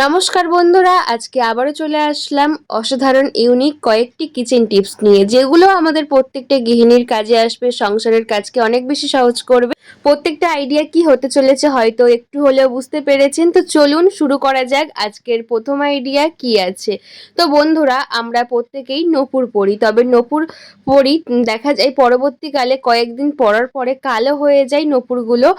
নমস্কার বন্ধুরা, আজকে আবারও চলে আসলাম অসাধারণ ইউনিক কয়েকটি কিচেন টিপস নিয়ে, যেগুলো আমাদের প্রত্যেকটা গৃহিণীর কাজে আসবে, সংসারের কাজকে অনেক বেশি সহজ করবে। প্রত্যেকটা আইডিয়া কি হতে চলেছে হয়তো একটু হলেও বুঝতে পেরেছেন। তো চলুন শুরু করা যাক। আজকের প্রথম আইডিয়া কি আছে। তো বন্ধুরা, আমরা প্রত্যেকেই নূপুর পরি, তবে নূপুর পরি দেখা যায় পরবর্তীকালে কয়েকদিন পরার পরে কালো হয়ে যায় নূপুরগুলো।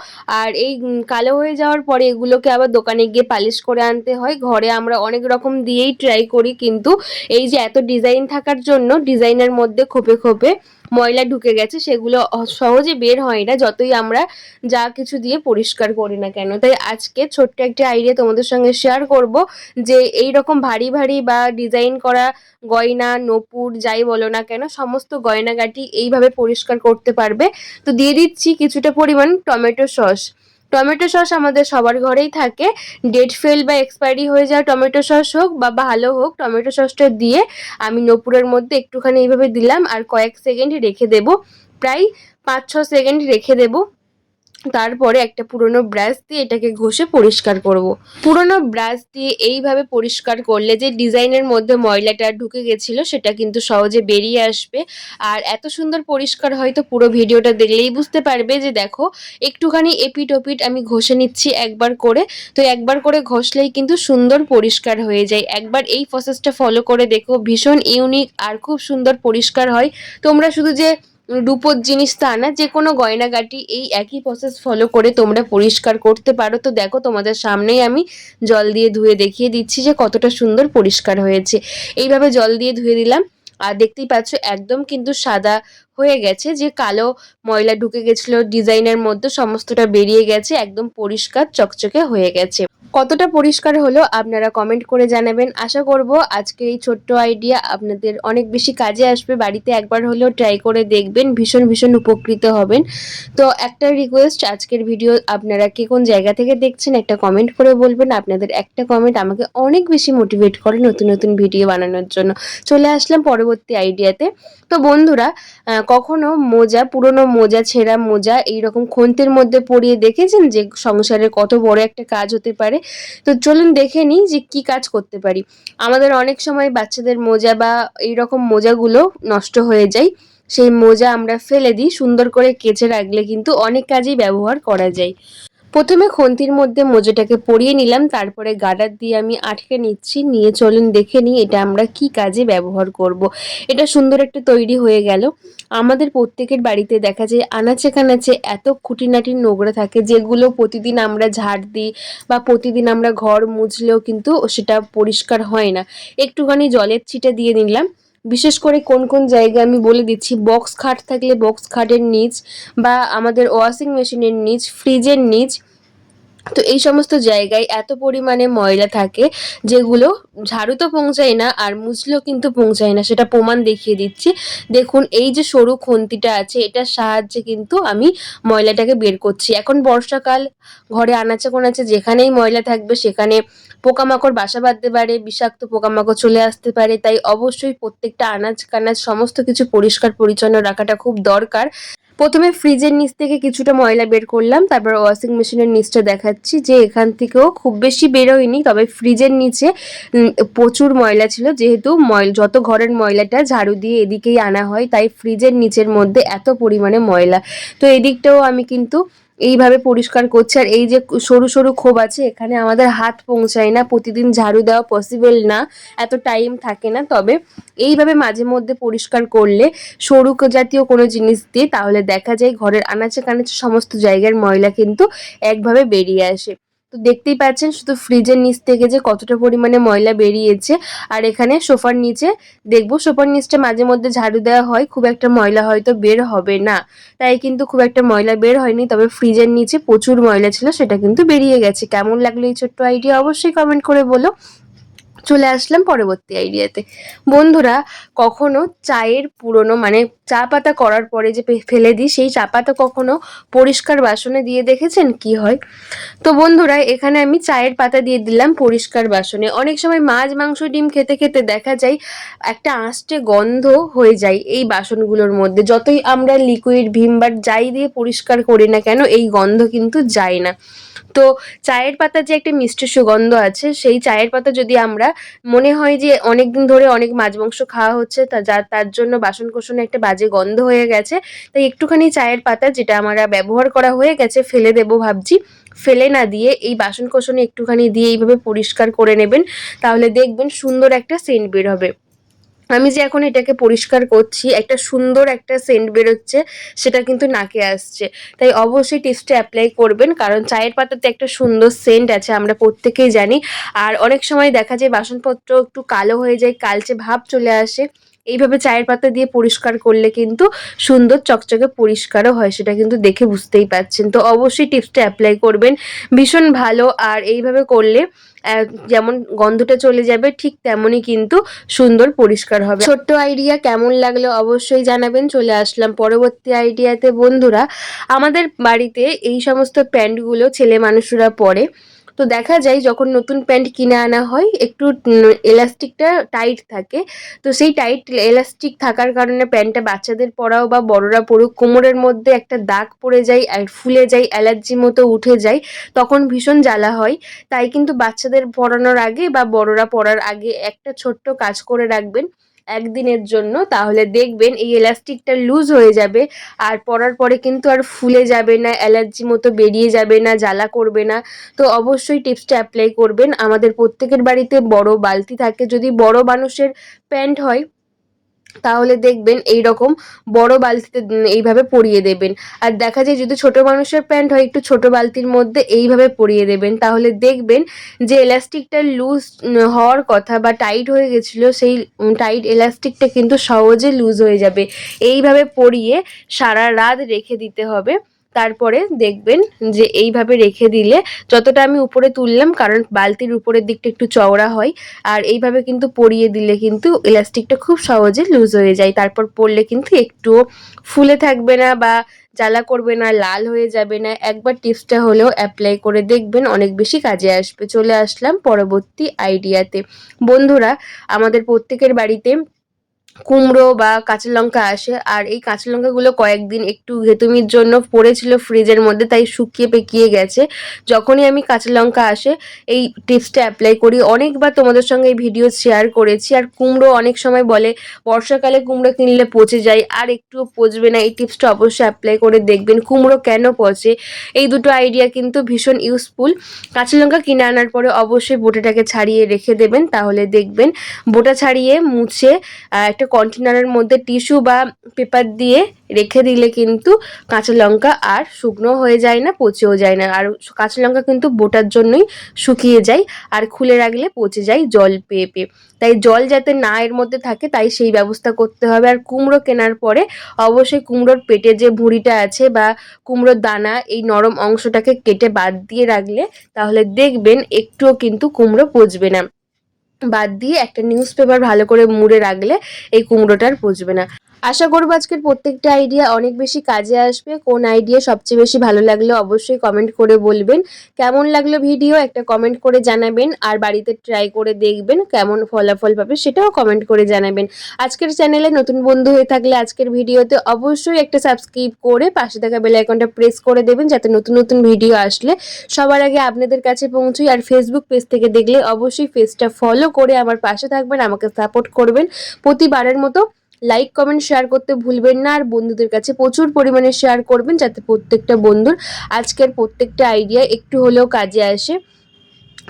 আর এই কালো হয়ে যাওয়ার পরে এগুলোকে আবার দোকানে গিয়ে পালিশ করে আনতে হয়। ঘরে আমরা অনেক রকম দিয়েই ট্রাই করি, কিন্তু এই যে এত ডিজাইন থাকার জন্য ডিজাইনের মধ্যে খোপে খোপে ময়লা ঢুকে গেছে, সেগুলো সহজে বের হয় না যতই আমরা যা কিছু দিয়ে পরিষ্কার করি না কেন। তাই আজকে ছোট্ট একটা আইডিয়া তোমাদের সঙ্গে শেয়ার করব, যে এই রকম ভারী ভারী বা ডিজাইন করা গয়না, নূপুর যাই বলো না কেন, সমস্ত গয়নাগাটি এইভাবে পরিষ্কার করতে পারবে। তো দিয়ে দিচ্ছি কিছুটা পরিমাণ টমেটো সস। টমেটো সস আমাদের সবার ঘরেই থাকে। ডেট ফেল বা এক্সপায়ারি হয়ে যাওয়া টমেটো সস হোক বা ভালো হোক, টমেটো সসটা দিয়ে আমি নূপুরের মধ্যে একটুখানি এইভাবে দিলাম আর কয়েক সেকেন্ড রেখে দেব। প্রায় 5-6 সেকেন্ড রেখে দেব। তারপরে একটা পুরোনো ব্রাশ দিয়ে এটাকে ঘষে পরিষ্কার করব। পুরোনো ব্রাশ দিয়ে এইভাবে পরিষ্কার করলে যে ডিজাইনের মধ্যে ময়লাটা ঢুকে গেছিল সেটা কিন্তু সহজে বেরিয়ে আসবে। আর এত সুন্দর পরিষ্কার হয়তো পুরো ভিডিওটা দেখলেই বুঝতে পারবে। যে দেখো, একটুখানি এপিট ওপিট আমি ঘষে নিচ্ছি একবার করে। তো একবার করে ঘষলেই কিন্তু সুন্দর পরিষ্কার হয়ে যায়। একবার এই প্রসেসটা ফলো করে দেখো, ভীষণ ইউনিক আর খুব সুন্দর পরিষ্কার হয়। তোমরা শুধু যে রূপোর জিনিস তা না, যে কোনো গয়নাগাটি এই একই প্রসেস ফলো করে তোমরা পরিষ্কার করতে পারো। তো দেখো, তোমাদের সামনেই আমি জল দিয়ে ধুয়ে দেখিয়ে দিচ্ছি যে কতটা সুন্দর পরিষ্কার হয়েছে। এইভাবে জল দিয়ে ধুয়ে দিলাম আর দেখতেই পাচ্ছ একদম কিন্তু সাদা হয়ে গেছে। যে কালো ময়লা ঢুকে গেছিল ডিজাইনের মধ্যে, সমস্তটা বেরিয়ে গেছে, একদম পরিষ্কার চকচকে হয়ে গেছে। কতটা পরিষ্কার হলো আপনারা কমেন্ট করে জানাবেন। আশা করব আজকের এই ছোট্ট আইডিয়া আপনাদের অনেক বেশি কাজে আসবে। বাড়িতে একবার হলেও ট্রাই করে দেখবেন, ভীষণ ভীষণ উপকৃত হবেন। তো একটা রিকোয়েস্ট, আজকের ভিডিও আপনারা কে কোন জায়গা থেকে দেখছেন একটা কমেন্ট করে বলবেন। আপনাদের একটা কমেন্ট আমাকে অনেক বেশি মোটিভেট করে নতুন নতুন ভিডিও বানানোর জন্য। চলে আসলাম পরবর্তী আইডিয়াতে। তো বন্ধুরা, কখনো মোজা, পুরনো মোজা, ছেঁড়া মোজা এইরকম খন্তির মধ্যে পরিয়ে দেখেছেন যে সংসারের কত বড় একটা কাজ হতে পারে। তো চলুন দেখে নিই যে কি কাজ করতে পারি। আমাদের অনেক সময় বাচ্চাদের মোজা বা এইরকম মোজাগুলো নষ্ট হয়ে যায়, সেই মোজা আমরা ফেলে দিই। সুন্দর করে কেচে রাখলে কিন্তু অনেক কাজেই ব্যবহার করা যায়। প্রথমে খন্তির মধ্যে মোজাটাকে পরিয়ে নিলাম, তারপরে গার্ডার দিয়ে আমি আটকে নিচ্ছি। নিয়ে চলুন দেখে নিই এটা আমরা কি কাজে ব্যবহার করব। এটা সুন্দর একটা তৈরি হয়ে গেল। আমাদের প্রত্যেকের বাড়িতে দেখা যায় আনাচে কানাচে এত খুঁটিনাটি নোংরা থাকে, যেগুলো প্রতিদিন আমরা ঝাড় দিই বা প্রতিদিন আমরা ঘর মুছলেও কিন্তু সেটা পরিষ্কার হয় না। একটুখানি জলের ছিটা দিয়ে নিলাম। বিশেষ করে কোন কোন জায়গায় আমি বলে দিচ্ছি, বক্স খাট থাকলে বক্স খাটের নিচ, বা আমাদের ওয়াশিং মেশিনের নিচ, ফ্রিজের নিচ, তো এই সমস্ত জায়গায় এত পরিমাণে ময়লা থাকে, যেগুলো ঝাড়ু তো পৌঁছায় না আর মুছলেও কিন্তু পৌঁছায় না। সেটা প্রমাণ দেখিয়ে দিচ্ছি। দেখুন, এই যে সরু খন্তিটা আছে, এটার সাহায্যে কিন্তু আমি ময়লাটাকে বের করছি। এখন বর্ষাকাল, ঘরে আনাচে কোনাচে যেখানেই ময়লা থাকবে সেখানে পোকামাকড় বাসা বাঁধতে পারে, বিষাক্ত পোকামাকড় চলে আসতে পারে। তাই অবশ্যই প্রত্যেকটা আনাজ কানাজ সমস্ত কিছু পরিষ্কার পরিচ্ছন্ন রাখাটা খুব দরকার। প্রথমে ফ্রিজের নিচ থেকে কিছুটা ময়লা বের করলাম, তারপর ওয়াশিং মেশিনের নিচটা দেখাচ্ছি যে এখান থেকেও খুব বেশি বেরোয়নি, তবে ফ্রিজের নিচে প্রচুর ময়লা ছিল। যেহেতু যত ঘরের ময়লাটা ঝাড়ু দিয়ে এদিকেই আনা হয়, তাই ফ্রিজের নিচের মধ্যে এত পরিমাণে ময়লা। তো এদিকটাও আমি কিন্তু এইভাবে পরিষ্কার করছি। আর এই যে সরু সরু খোপ আছে, এখানে আমাদের হাত পৌঁছায় না, প্রতিদিন ঝাড়ু দেওয়া পসিবল না, এত টাইম থাকে না। তবে এইভাবে মাঝে মধ্যে পরিষ্কার করলে সরু জাতীয় কোনো জিনিস দিয়ে, তাহলে দেখা যায় ঘরের আনাচে কানাচে সমস্ত জায়গার ময়লা কিন্তু একভাবে বেরিয়ে আসে। তো দেখতেই পাচ্ছেন শুধু ফ্রিজের নিচ থেকে যে কতটা পরিমাণে ময়লা বেরিয়েছে। আর এখানে সোফার নিচে দেখবো, সোফার নিচটা মাঝে মধ্যে ঝাড়ু দেওয়া হয়, খুব একটা ময়লা হয়তো বের হবে না, তাই কিন্তু খুব একটা ময়লা বের হয়নি। তবে ফ্রিজের নিচে প্রচুর ময়লা ছিল, সেটা কিন্তু বেরিয়ে গেছে। কেমন লাগলো এই ছোট্ট আইডিয়া অবশ্যই কমেন্ট করে বলো। চলে আসলাম পরবর্তী আইডিয়াতে। বন্ধুরা, কখনো চায়ের পুরনো মানে চা পাতা করার পরে যে ফেলে দিই সেই চা পাতা কখনো পরিষ্কার বাসনে দিয়ে দেখেছেন কি হয়? তো বন্ধুরা, এখানে আমি চায়ের পাতা দিয়ে দিলাম পরিষ্কার বাসনে। অনেক সময় মাছ মাংস ডিম খেতে খেতে দেখা যায় একটা আঁশটে গন্ধ হয়ে যায় এই বাসনগুলোর মধ্যে। যতই আমরা লিকুইড ভিম বার যাই দিয়ে পরিষ্কার করি না কেন, এই গন্ধ কিন্তু যায় না। তো চায়ের পাতার যে একটা মিষ্টি সুগন্ধ আছে, সেই চায়ের পাতা যদি আমরা মনে হয় যে অনেকদিন ধরে অনেক মাছ মাংস খাওয়া হচ্ছে, তার জন্য বাসন কোসনে একটা বাজে গন্ধ হয়ে গেছে, তাই একটুখানি চায়ের পাতা যেটা আমরা ব্যবহার করা হয়ে গেছে ফেলে দেবো ভাবছি, ফেলে না দিয়ে এই বাসন কোসনে একটুখানি দিয়ে এইভাবে পরিষ্কার করে নেবেন। তাহলে দেখবেন সুন্দর একটা সেন্ট বের হবে। আমি যে এখন এটাকে পরিষ্কার করছি, একটা সুন্দর একটা সেন্ট বেরোচ্ছে, সেটা কিন্তু নাকে আসছে। তাই অবশ্যই টিপসটা অ্যাপ্লাই করবেন, কারণ চায়ের পাতাতে একটা সুন্দর সেন্ট আছে, আমরা প্রত্যেকেই জানি। আর অনেক সময় দেখা যায় বাসনপত্র একটু কালো হয়ে যায়, কালচে ভাব চলে আসে। এইভাবে চায়ের পাতা দিয়ে পরিষ্কার করলে কিন্তু সুন্দর চকচকে পরিষ্কারও হয়, সেটা কিন্তু দেখে বুঝতেই পারছেন। তো অবশ্যই টিপসটা অ্যাপ্লাই করবেন, ভীষণ ভালো। আর এইভাবে করলে যেমন গন্ধটা চলে যাবে, ঠিক তেমনই কিন্তু সুন্দর পরিষ্কার হবে। ছোট্ট আইডিয়া কেমন লাগলো অবশ্যই জানাবেন। চলে আসলাম পরবর্তী আইডিয়াতে। বন্ধুরা, আমাদের বাড়িতে এই সমস্ত প্যান্টগুলো ছেলে মানুষরা পরে। তো দেখা যায় যখন নতুন প্যান্ট কিনে আনা হয় একটু এলাস্টিকটা টাইট থাকে। তো সেই টাইট এলাস্টিক থাকার কারণে প্যান্টটা বাচ্চাদের পরাও বা বড়রা পরুক, কোমরের মধ্যে একটা দাগ পড়ে যায় আর ফুলে যায়, অ্যালার্জি মতো উঠে যায়, তখন ভীষণ জ্বালা হয়। তাই কিন্তু বাচ্চাদের পরানোর আগে বা বড়রা পরার আগে একটা ছোট্ট কাজ করে রাখবেন একদিনের জন্য, তাহলে দেখবেন এই এলাস্টিকটা লুজ হয়ে যাবে। আর পরার পরে কিন্তু আর ফুলে যাবে না, অ্যালার্জি মতো বেরিয়ে যাবে না, জ্বালা করবে না। তো অবশ্যই টিপসটা অ্যাপ্লাই করবেন। আমাদের প্রত্যেকের বাড়িতে বড় বালতি থাকে, যদি বড় মানুষের প্যান্ট হয় তাহলে দেখবেন এইরকম বড় বালতিতে এইভাবে পরিয়ে দেবেন। আর দেখা যায় যদি ছোট মানুষের প্যান্ট হয় একটু ছোট বালতির মধ্যে এইভাবে পরিয়ে দেবেন, তাহলে দেখবেন যে এলাস্টিকটা লুজ হওয়ার কথা বা টাইট হয়ে গেছিলো, সেই টাইট এলাস্টিকটা কিন্তু সহজে লুজ হয়ে যাবে। এইভাবে পরিয়ে সারা রাত রেখে দিতে হবে। তারপরে দেখবেন যে এইভাবে রেখে দিলে, যতটা আমি উপরে তুললাম কারণ বালতির উপরের দিকটা একটু চওড়া হয়, আর এইভাবে কিন্তু পরিয়ে দিলে কিন্তু ইলাস্টিকটা খুব সহজে লুজ হয়ে যায়। তারপর পরলে কিন্তু একটুও ফুলে থাকবে না বা জ্বালা করবে না, লাল হয়ে যাবে না। একবার টিপসটা হলেও অ্যাপ্লাই করে দেখবেন, অনেক বেশি কাজে আসবে। চলে আসলাম পরবর্তী আইডিয়াতে। বন্ধুরা, আমাদের প্রত্যেকের বাড়িতে কুমড়ো বা কাঁচা লঙ্কা আসে, আর এই কাঁচা লঙ্কাগুলো কয়েকদিন একটু ঘেটুমির জন্য পড়েছিল ফ্রিজের মধ্যে, তাই শুকিয়ে পেকিয়ে গেছে। যখনই আমি কাঁচা লঙ্কা আসে এই টিপসটা অ্যাপ্লাই করি। অনেকবার তোমাদের সঙ্গে এই ভিডিও শেয়ার করেছি। আর কুমড়ো অনেক সময় বলে বর্ষাকালে কুমড়ো কিনলে পচে যায়, আর একটুও পচবে না। এই টিপসটা অবশ্যই অ্যাপ্লাই করে দেখবেন কুমড়ো কেন পচে। এই দুটো আইডিয়া কিন্তু ভীষণ ইউজফুল। কাঁচা লঙ্কা কিনে আনার পরে অবশ্যই বোটাটাকে ছাড়িয়ে রেখে দেবেন, তাহলে দেখবেন বোটা ছাড়িয়ে মুছে একটা কন্টেনারের মধ্যে টিস্যু বা পেপার দিয়ে রেখে দিলে কিন্তু কাঁচা লঙ্কা আর শুকনো হয়ে যায় না, পচেও যায় না। আর কাঁচা লঙ্কা কিন্তু বোটার জন্যই শুকিয়ে যায়, আর খুলে রাখলে পচে যায় জল পেয়ে পেয়ে। তাই জল যাতে না এর মধ্যে থাকে, তাই সেই ব্যবস্থা করতে হবে। আর কুমড়ো কেনার পরে অবশ্যই কুমড়োর পেটে যে ভুঁড়িটা আছে বা কুমড়োর দানা, এই নরম অংশটাকে কেটে বাদ দিয়ে রাখলে তাহলে দেখবেন একটুও কিন্তু কুমড়ো পচবে না। বাদ দিয়ে একটা নিউজ পেপার ভালো করে মুড়ে রাখলে এই কুমড়োটা আর পচবে না। আশা করবো আজকের প্রত্যেকটা আইডিয়া অনেক বেশি কাজে আসবে। কোন আইডিয়া সবচেয়ে বেশি ভালো লাগলো অবশ্যই কমেন্ট করে বলবেন। কেমন লাগলো ভিডিও একটা কমেন্ট করে জানাবেন, আর বাড়িতে ট্রাই করে দেখবেন কেমন ফলাফল পাবে সেটাও কমেন্ট করে জানাবেন। আজকের চ্যানেলে নতুন বন্ধু হয়ে থাকলে আজকের ভিডিওতে অবশ্যই একটা সাবস্ক্রাইব করে পাশে থাকা বেল আইকনটা প্রেস করে দেবেন, যাতে নতুন নতুন ভিডিও আসলে সবার আগে আপনাদের কাছে পৌঁছয়। আর ফেসবুক পেজ থেকে দেখলে অবশ্যই পেজটা ফলো করে আমার পাশে থাকবেন, আমাকে সাপোর্ট করবেন। প্রতিবারের মতো লাইক কমেন্ট শেয়ার করতে ভুলবেন না, আর বন্ধুদের কাছে প্রচুর পরিমাণে শেয়ার করবেন, যাতে প্রত্যেকটা বন্ধুর আজকের প্রত্যেকটা আইডিয়া একটু হলেও কাজে আসে।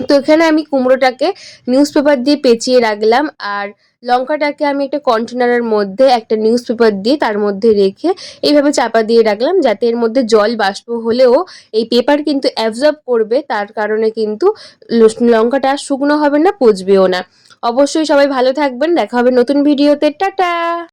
তো এখানে আমি কুমড়োটাকে নিউজ পেপার দিয়ে পেঁচিয়ে রাখলাম, আর লঙ্কাটাকে আমি একটা কন্টেনারের মধ্যে একটা নিউজ পেপার দিয়ে তার মধ্যে রেখে এইভাবে চাপা দিয়ে রাখলাম, যাতে এর মধ্যে জল বাষ্প হলেও এই পেপার কিন্তু অ্যাবজর্ব করবে, তার কারণে কিন্তু লঙ্কাটা শুকনো হবে না, পচবেও না। অবশ্যই সবাই ভালো থাকবেন, দেখা হবে নতুন ভিডিওতে। টাটা।